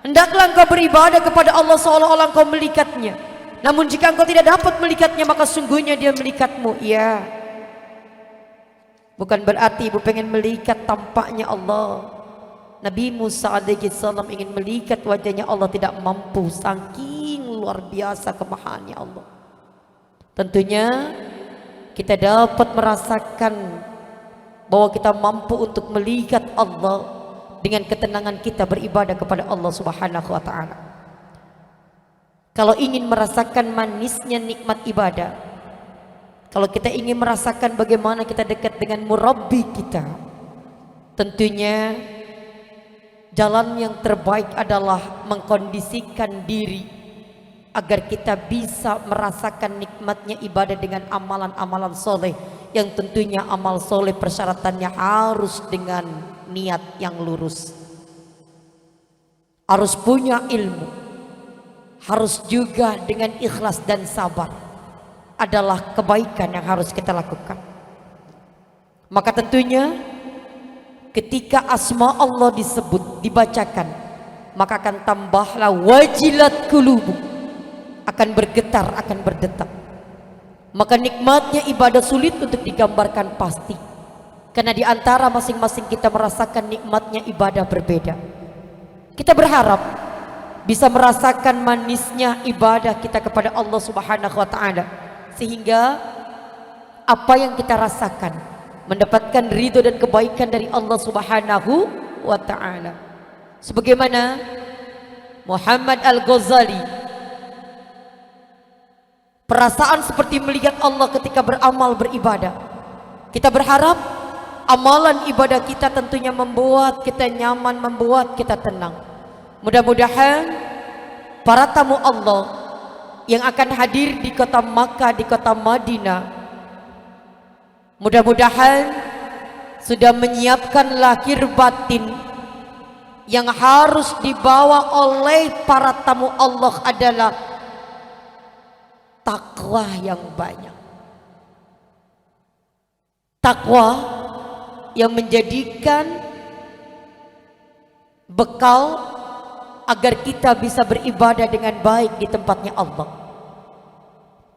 Hendaklah engkau beribadah kepada Allah seolah-olah engkau melikatnya. Namun jika engkau tidak dapat melikatnya, maka sungguhnya dia melikatmu. Ya. Bukan berarti ibu pengen melikat tampaknya Allah. Nabi Musa alaihissalam ingin melikat wajahnya Allah, tidak mampu. Saking luar biasa kemahaannya Allah. Tentunya kita dapat merasakan bahwa kita mampu untuk melihat Allah dengan ketenangan kita beribadah kepada Allah Subhanahu wa taala. Kalau ingin merasakan manisnya nikmat ibadah, kalau kita ingin merasakan bagaimana kita dekat dengan murabbi kita, tentunya jalan yang terbaik adalah mengkondisikan diri agar kita bisa merasakan nikmatnya ibadah dengan amalan-amalan soleh, yang tentunya amal soleh persyaratannya harus dengan niat yang lurus, harus punya ilmu, harus juga dengan ikhlas dan sabar. Adalah kebaikan yang harus kita lakukan. Maka tentunya ketika asma Allah disebut, dibacakan, maka akan tambahlah wajilat qulubu, akan bergetar, akan berdetak. Maka nikmatnya ibadah sulit untuk digambarkan pasti, karena di antara masing-masing kita merasakan nikmatnya ibadah berbeda. Kita berharap bisa merasakan manisnya ibadah kita kepada Allah Subhanahu wa taala, sehingga apa yang kita rasakan mendapatkan ridho dan kebaikan dari Allah Subhanahu wa taala. Sebagaimana Muhammad Al-Ghazali, perasaan seperti melihat Allah ketika beramal beribadah. Kita berharap amalan ibadah kita tentunya membuat kita nyaman, membuat kita tenang. Mudah-mudahan para tamu Allah yang akan hadir di kota Makkah, di kota Madinah, mudah-mudahan sudah menyiapkan lahir batin yang harus dibawa oleh para tamu Allah adalah takwa yang banyak. Takwa yang menjadikan bekal agar kita bisa beribadah dengan baik di tempatnya Allah.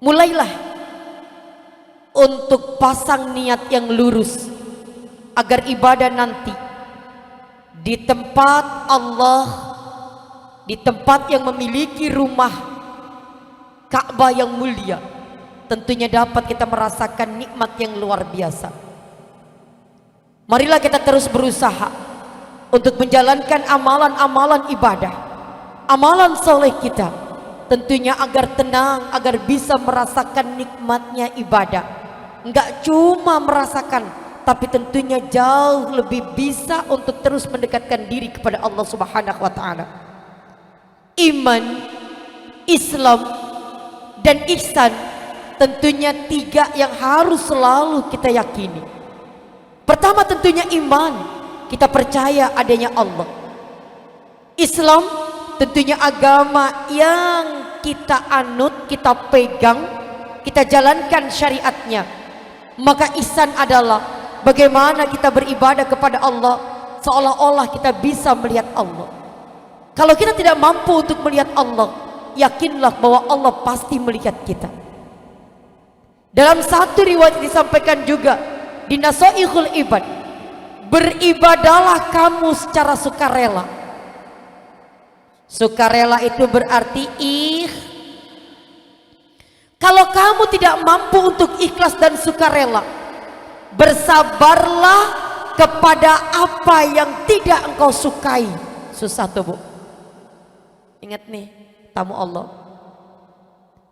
Mulailah untuk pasang niat yang lurus agar ibadah nanti di tempat Allah, di tempat yang memiliki rumah Ka'bah yang mulia, tentunya dapat kita merasakan nikmat yang luar biasa. Marilah kita terus berusaha untuk menjalankan amalan-amalan ibadah, amalan soleh kita, tentunya agar tenang, agar bisa merasakan nikmatnya ibadah. Enggak cuma merasakan, tapi tentunya jauh lebih bisa untuk terus mendekatkan diri kepada Allah Subhanahu wa taala. Iman, Islam, dan ihsan tentunya tiga yang harus selalu kita yakini. Pertama tentunya iman, kita percaya adanya Allah. Islam tentunya agama yang kita anut, kita pegang, kita jalankan syariatnya. Maka ihsan adalah bagaimana kita beribadah kepada Allah seolah-olah kita bisa melihat Allah. Kalau kita tidak mampu untuk melihat Allah, yakinlah bahwa Allah pasti melihat kita. Dalam satu riwayat disampaikan juga di Nasaihul Ibad, beribadahlah kamu secara sukarela. Sukarela itu berarti kalau kamu tidak mampu untuk ikhlas dan sukarela, bersabarlah kepada apa yang tidak engkau sukai. Susah tuh, Bu. Ingat nih, tamu Allah.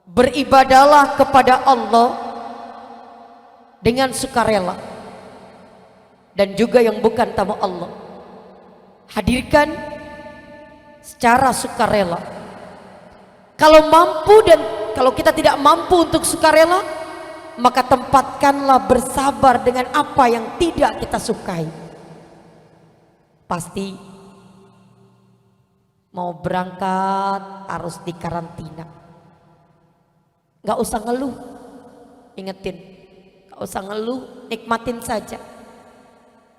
Beribadahlah kepada Allah dengan sukarela. Dan juga yang bukan tamu Allah, hadirkan secara sukarela. Kalau mampu dan kalau kita tidak mampu untuk sukarela, maka tempatkanlah bersabar dengan apa yang tidak kita sukai. Pasti mau berangkat harus dikarantina. Gak usah ngeluh, ingetin, gak usah ngeluh, nikmatin saja.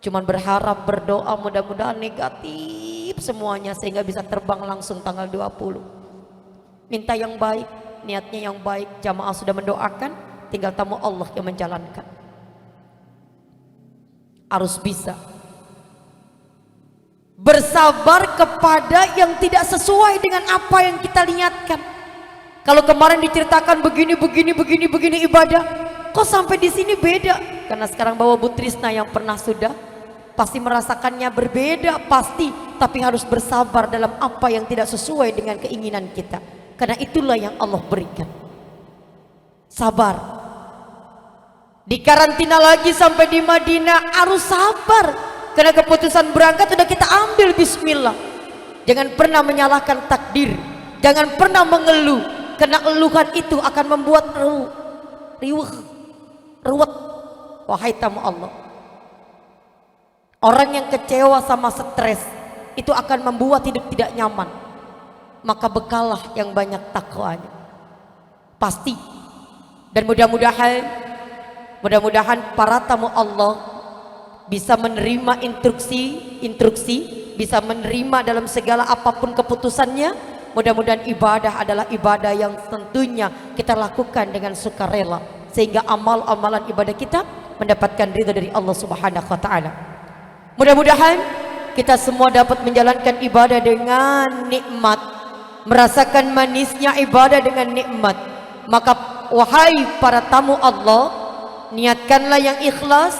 Cuman berharap, berdoa mudah-mudahan negatif semuanya sehingga bisa terbang langsung tanggal 20. Minta yang baik, niatnya yang baik, jamaah sudah mendoakan, tinggal tamu Allah yang menjalankan. Harus bisa bersabar kepada yang tidak sesuai dengan apa yang kita niatkan. Kalau kemarin diceritakan begini ibadah, kok sampai di sini beda? Karena sekarang bawa Bu Trisna yang pernah sudah pasti merasakannya berbeda pasti, tapi harus bersabar dalam apa yang tidak sesuai dengan keinginan kita. Karena itulah yang Allah berikan. Sabar. Di karantina lagi sampai di Madinah harus sabar. Karena keputusan berangkat sudah kita ambil, bismillah. Jangan pernah menyalahkan takdir. Jangan pernah mengeluh. Karena eluhan itu akan membuat ruwet. Wahai tamu Allah, orang yang kecewa sama stres itu akan membuat hidup tidak nyaman. Maka bekalah yang banyak takwanya. Pasti. Dan mudah-mudahan para tamu Allah bisa menerima instruksi, bisa menerima dalam segala apapun keputusannya. Mudah-mudahan ibadah adalah ibadah yang tentunya kita lakukan dengan sukarela, sehingga amal-amalan ibadah kita mendapatkan ridha dari Allah Subhanahu wa taala. Mudah-mudahan kita semua dapat menjalankan ibadah dengan nikmat, merasakan manisnya ibadah dengan nikmat. Maka wahai para tamu Allah, niatkanlah yang ikhlas.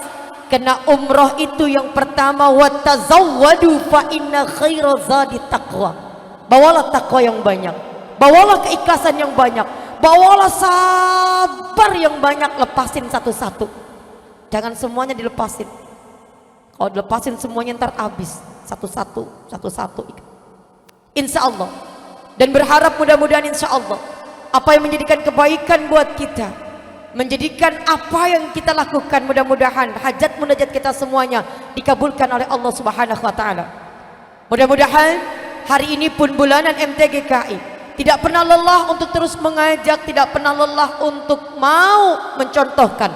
Karena umrah itu yang pertama, watazawwadu fa inna khairaz zadi taqwa. Bawalah takwa yang banyak, bawalah keikhlasan yang banyak, bawalah sabar yang banyak. Lepasin satu-satu, jangan semuanya dilepasin. Kalau dilepasin semuanya ntar habis. Satu-satu insya Allah. Dan berharap mudah-mudahan insya Allah apa yang menjadikan kebaikan buat kita, menjadikan apa yang kita lakukan, mudah-mudahan hajat munajat kita semuanya dikabulkan oleh Allah Subhanahu wa taala. Mudah-mudahan hari ini pun bulanan MTGKI tidak pernah lelah untuk terus mengajak, tidak pernah lelah untuk mau mencontohkan.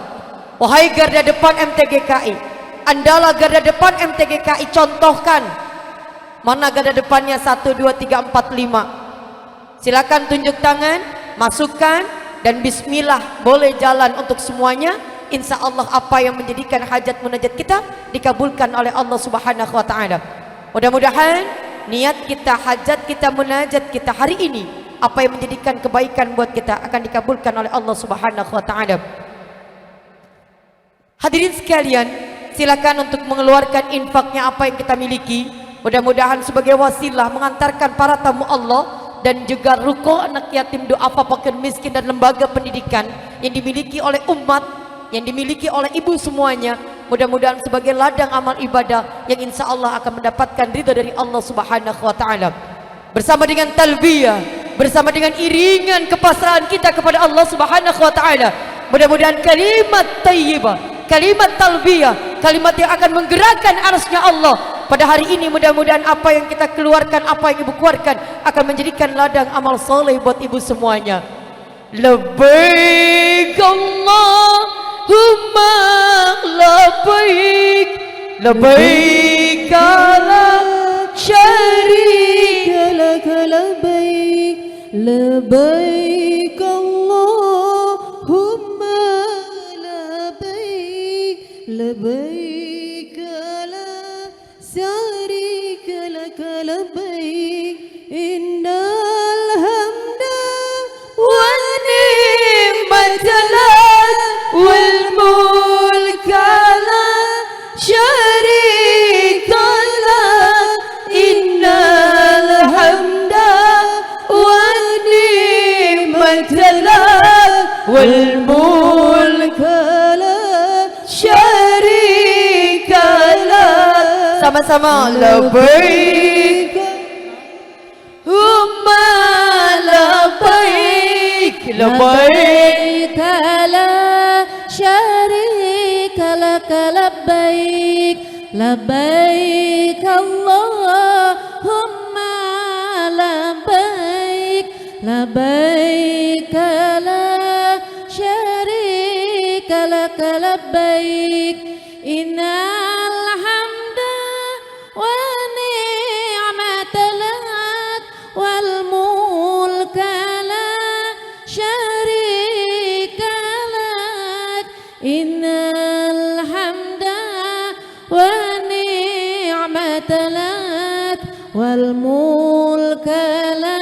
Wahai garda depan MTGKI, andalah garda depan MTGKI, contohkan. Mana garda depannya? 1, 2, 3, 4, 5. Silakan tunjuk tangan, masukkan, dan bismillah boleh jalan untuk semuanya. Insya Allah apa yang menjadikan hajat munajat kita dikabulkan oleh Allah Subhanahu wa taala. Mudah-mudahan niat kita, hajat kita, munajat kita hari ini, apa yang menjadikan kebaikan buat kita akan dikabulkan oleh Allah Subhanahu wa taala. Hadirin sekalian, silakan untuk mengeluarkan infaknya apa yang kita miliki. Mudah-mudahan sebagai wasilah mengantarkan para tamu Allah dan juga ruko anak yatim, doa fakir miskin dan lembaga pendidikan yang dimiliki oleh umat, yang dimiliki oleh ibu semuanya. Mudah-mudahan sebagai ladang amal ibadah yang insya Allah akan mendapatkan ridha dari Allah Subhanahu wa taala. Bersama dengan talbiyah, bersama dengan iringan kepasrahan kita kepada Allah Subhanahu wa taala, mudah-mudahan kalimat thayyibah, kalimat talbiyah, kalimat yang akan menggerakkan arsy-Nya Allah pada hari ini mudah-mudahan apa yang kita keluarkan, apa yang ibu keluarkan akan menjadikan ladang amal soleh buat ibu semuanya. Labbaik Allahumma labbaik, labbaik la syarika lak, labbaik labbaik Allahumma labbaik labbaik la syarika lak labbaik innal hamda wan ni'mata lak wal mulka la syarika lak innal hamda wan ni'mata lak wal mulka la syarika lak. Sama-sama labbaik Allahumma labbaik, labbaik la syarika lak labbaik labbaik Allahumma labbaik labbaik la syarika lak labbaik innal hamda wa ni'mata lak wal mulka la syarika lak innal hamda wa ni'mata lak wal mulka la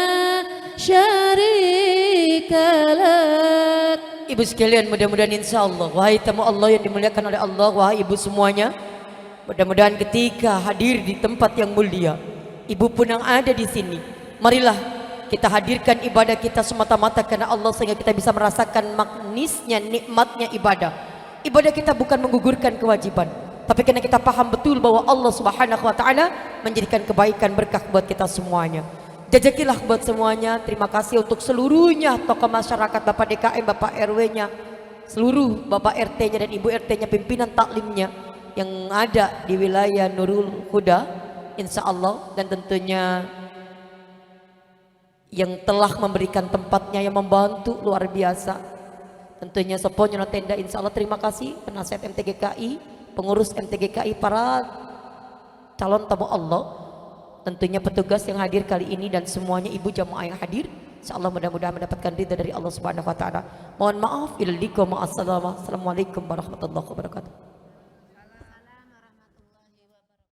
syarika lak. Ibu sekalian, mudah-mudahan insyaallah wahai tamu Allah yang dimuliakan oleh Allah, wahai ibu semuanya, mudah-mudahan ketika hadir di tempat yang mulia, ibu pun yang ada di sini, marilah kita hadirkan ibadah kita semata-mata karena Allah sehingga kita bisa merasakan manisnya, nikmatnya ibadah. Ibadah kita bukan menggugurkan kewajiban, tapi karena kita paham betul bahwa Allah Subhanahu wa taala menjadikan kebaikan berkah buat kita semuanya. Jazakilah buat semuanya. Terima kasih untuk seluruhnya tokoh masyarakat, Bapak DKM, Bapak RW-nya, seluruh Bapak RT-nya dan Ibu RT-nya, pimpinan taklimnya yang ada di wilayah Nurul Huda insyaallah, dan tentunya yang telah memberikan tempatnya, yang membantu luar biasa. Tentunya seponyo tenda insyaallah. Terima kasih penasihat MTGKI, pengurus MTGKI, para calon tamu Allah, tentunya petugas yang hadir kali ini dan semuanya ibu jamaah yang hadir. Insyaallah mudah-mudahan mendapatkan ridha dari Allah Subhanahu wa taala. Mohon maaf, assalamualaikum warahmatullahi wabarakatuh.